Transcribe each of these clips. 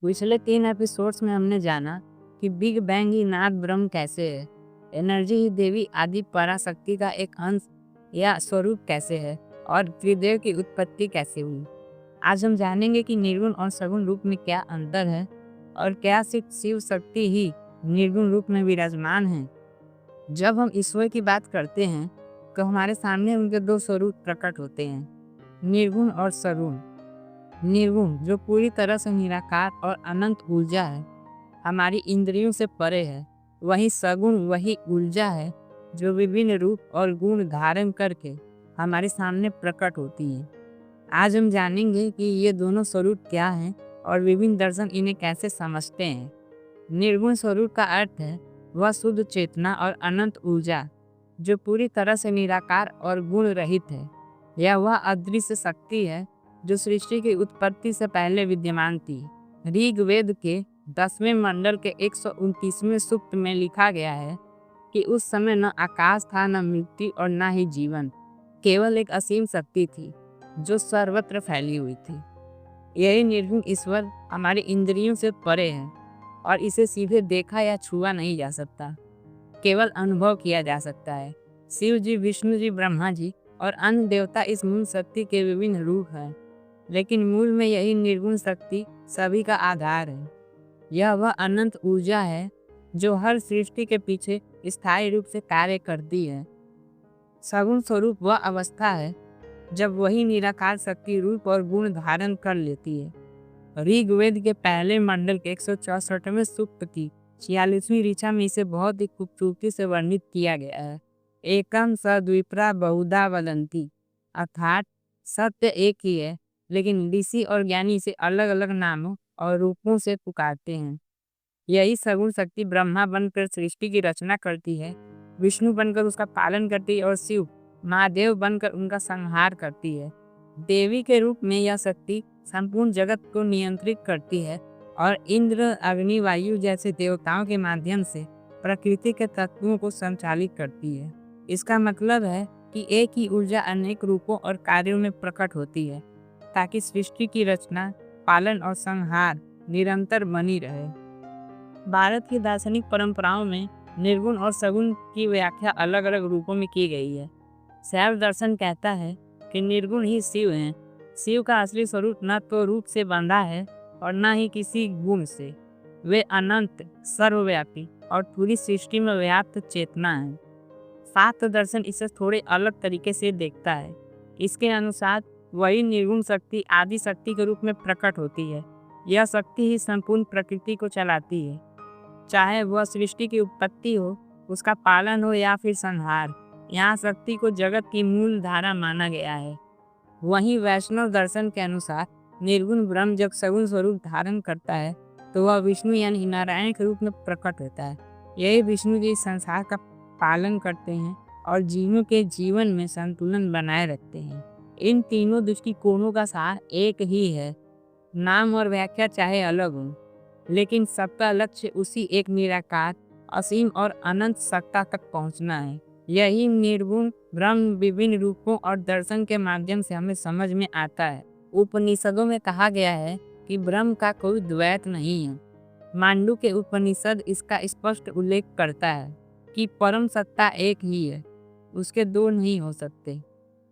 पिछले 3 एपिसोड्स में हमने जाना कि बिग बैंग ही नाद ब्रह्म कैसे है, एनर्जी ही देवी आदि पराशक्ति का एक अंश या स्वरूप कैसे है और त्रिदेव की उत्पत्ति कैसे हुई। आज हम जानेंगे कि निर्गुण और सगुण रूप में क्या अंतर है और क्या सिर्फ शिव शक्ति ही निर्गुण रूप में विराजमान है। जब हम ईश्वर की बात करते हैं तो हमारे सामने उनके दो स्वरूप प्रकट होते हैं, निर्गुण और सगुण। निर्गुण जो पूरी तरह से निराकार और अनंत ऊर्जा है, हमारी इंद्रियों से परे है। वहीं सगुण वही ऊर्जा है जो विभिन्न रूप और गुण धारण करके हमारे सामने प्रकट होती है। आज हम जानेंगे कि ये दोनों स्वरूप क्या हैं और विभिन्न दर्शन इन्हें कैसे समझते हैं। निर्गुण स्वरूप का अर्थ है वह शुद्ध चेतना और अनंत ऊर्जा जो पूरी तरह से निराकार और गुण रहित है। यह वह अदृश्य शक्ति है जो सृष्टि की उत्पत्ति से पहले विद्यमान थी। ऋग्वेद के 10वें मंडल के 129वें सूक्त में लिखा गया है कि उस समय न आकाश था, न मृत्यु और न ही जीवन, केवल एक असीम शक्ति थी जो सर्वत्र फैली हुई थी। यही निर्गुण ईश्वर हमारी इंद्रियों से परे है और इसे सीधे देखा या छुआ नहीं जा सकता, केवल अनुभव किया जा सकता है। शिव जी, विष्णु जी, ब्रह्मा जी और अन्य देवता इस मूल शक्ति के विभिन्न रूप हैं, लेकिन मूल में यही निर्गुण शक्ति सभी का आधार है। यह वह अनंत ऊर्जा है जो हर सृष्टि के पीछे स्थायी रूप से कार्य करती है। सगुण स्वरूप वह अवस्था है जब वही निराकार शक्ति रूप और गुण धारण कर लेती है। ऋग्वेद के पहले मंडल के 164वें सूक्त की 46वीं ऋचा में इसे बहुत ही खूबसूरती से वर्णित किया गया है। एकम स द्विप्रा बहुधा वदंती, अर्थात सत्य एक ही है, लेकिन ऋषि और ज्ञानी इसे अलग अलग नामों और रूपों से पुकारते हैं। यही सगुण शक्ति ब्रह्मा बनकर सृष्टि की रचना करती है, विष्णु बनकर उसका पालन करती है और शिव महादेव बनकर उनका संहार करती है। देवी के रूप में यह शक्ति संपूर्ण जगत को नियंत्रित करती है और इंद्र, अग्नि, वायु जैसे देवताओं के माध्यम से प्रकृति के तत्वों को संचालित करती है। इसका मतलब है कि एक ही ऊर्जा अनेक रूपों और कार्यों में प्रकट होती है ताकि सृष्टि की रचना, पालन और संहार निरंतर बनी रहे। भारत की दार्शनिक परंपराओं में निर्गुण और सगुण की व्याख्या अलग अलग रूपों में की गई है। शैव दर्शन कहता है कि निर्गुण ही शिव हैं। शिव का असली स्वरूप न तो रूप से बंधा है और न ही किसी गुण से। वे अनंत, सर्वव्यापी और पूरी सृष्टि में व्याप्त चेतना है। शास्त्र दर्शन इसे थोड़े अलग तरीके से देखता है। इसके अनुसार वही निर्गुण शक्ति आदि शक्ति के रूप में प्रकट होती है। यह शक्ति ही संपूर्ण प्रकृति को चलाती है, चाहे वह सृष्टि की उत्पत्ति हो, उसका पालन हो या फिर संहार। यहाँ शक्ति को जगत की मूल धारा माना गया है। वहीं वैष्णव दर्शन के अनुसार निर्गुण ब्रह्म जब सगुण स्वरूप धारण करता है तो वह विष्णु यानी नारायण के रूप में प्रकट होता है। यही विष्णु जी संसार का पालन करते हैं और जीवों के जीवन में संतुलन बनाए रखते हैं। इन तीनों दृष्टिकोणों का सार एक ही है। नाम और व्याख्या चाहे अलग हो, लेकिन सबका लक्ष्य उसी एक निराकार, असीम और अनंत सत्ता तक पहुंचना है। यही निर्गुण ब्रह्म विभिन्न रूपों और दर्शन के माध्यम से हमें समझ में आता है। उपनिषदों में कहा गया है कि ब्रह्म का कोई द्वैत नहीं है। मांडू के उपनिषद इसका स्पष्ट उल्लेख करता है कि परम सत्ता एक ही है, उसके दो नहीं हो सकते।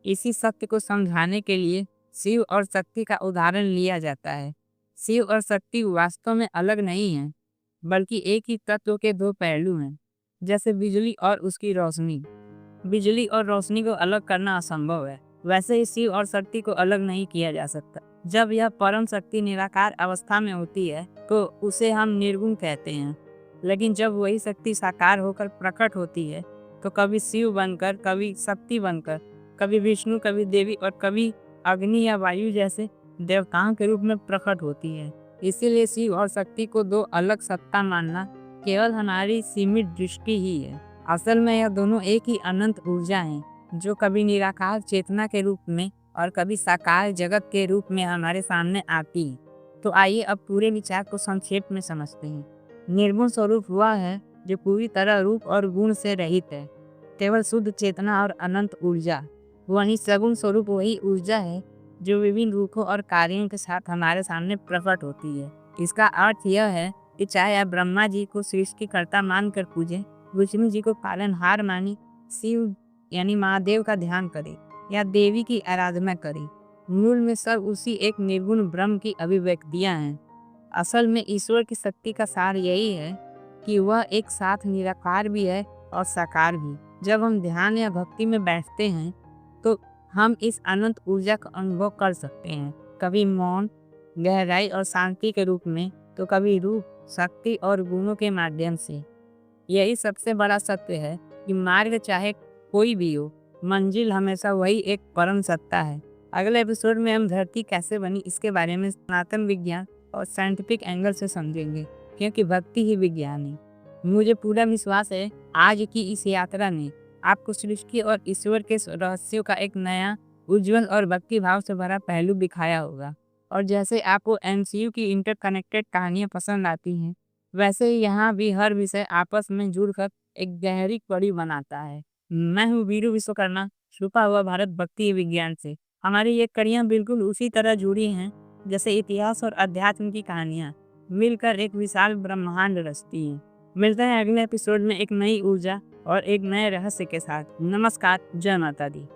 इसी सत्य को समझाने के लिए शिव और शक्ति का उदाहरण लिया जाता है। शिव और शक्ति वास्तव में अलग नहीं है, बल्कि एक ही तत्व के दो पहलू हैं। जैसे बिजली और उसकी रोशनी। बिजली और रोशनी को अलग करना असंभव है, वैसे ही शिव और शक्ति को अलग नहीं किया जा सकता। जब यह परम शक्ति निराकार अवस्था में होती है तो उसे हम निर्गुण कहते हैं, लेकिन जब वही शक्ति साकार होकर प्रकट होती है तो कभी शिव बनकर, कभी शक्ति बनकर, कभी विष्णु, कभी देवी और कभी अग्नि या वायु जैसे देवताओं के रूप में प्रकट होती है। इसीलिए शिव और शक्ति को दो अलग सत्ता मानना केवल हमारी सीमित दृष्टि ही है। असल में यह दोनों एक ही अनंत ऊर्जा हैं जो कभी निराकार चेतना के रूप में और कभी साकार जगत के रूप में हमारे सामने आती है। तो आइए अब पूरे विचार को संक्षेप में समझते हैं। निर्गुण स्वरूप वह है जो पूरी तरह रूप और गुण से रहित है, केवल शुद्ध चेतना और अनंत ऊर्जा। वहीं सगुण स्वरूप वही ऊर्जा है जो विभिन्न रूपों और कार्यों के साथ हमारे सामने प्रकट होती है। इसका अर्थ यह है कि चाहे आप ब्रह्मा जी को सृष्टिकर्ता मानकर पूजें, विष्णु जी को पालनहार माने, शिव यानी महादेव का ध्यान करें या देवी की आराधना करें, मूल में सब उसी एक निर्गुण ब्रह्म की अभिव्यक्तियां हैं। असल में ईश्वर की शक्ति का सार यही है कि वह एक साथ निराकार भी है और साकार भी। जब हम ध्यान या भक्ति में बैठते हैं तो हम इस अनंत ऊर्जा का अनुभव कर सकते हैं, कभी मौन, गहराई और शांति के रूप में, तो कभी रूप, शक्ति और गुणों के माध्यम से। यही सबसे बड़ा सत्य है कि मार्ग चाहे कोई भी हो, मंजिल हमेशा वही एक परम सत्ता है। अगले एपिसोड में हम धरती कैसे बनी इसके बारे में सनातन विज्ञान और साइंटिफिक एंगल से समझेंगे, क्योंकि भक्ति ही विज्ञान है। मुझे पूरा विश्वास है आज की इस यात्रा ने आपको सृष्टि और ईश्वर के रहस्यों का एक नया, उज्जवल और भक्ति भाव से भरा पहलू दिखाया होगा। और जैसे आपको एमसीयू की इंटरकनेक्टेड कहानियां पसंद आती हैं, वैसे ही यहाँ भी हर विषय आपस में जुड़कर एक गहरी कड़ी बनाता है। मैं हूँ वीरू विश्वकर्मा, छुपा हुआ भारत भक्ति विज्ञान से। हमारी ये कड़ियाँ बिल्कुल उसी तरह जुड़ी हैं जैसे इतिहास और अध्यात्म की कहानियाँ मिलकर एक विशाल ब्रह्मांड रचती हैं। मिलते हैं अगले एपिसोड में एक नई ऊर्जा और एक नए रहस्य के साथ। नमस्कार, जय माता दी।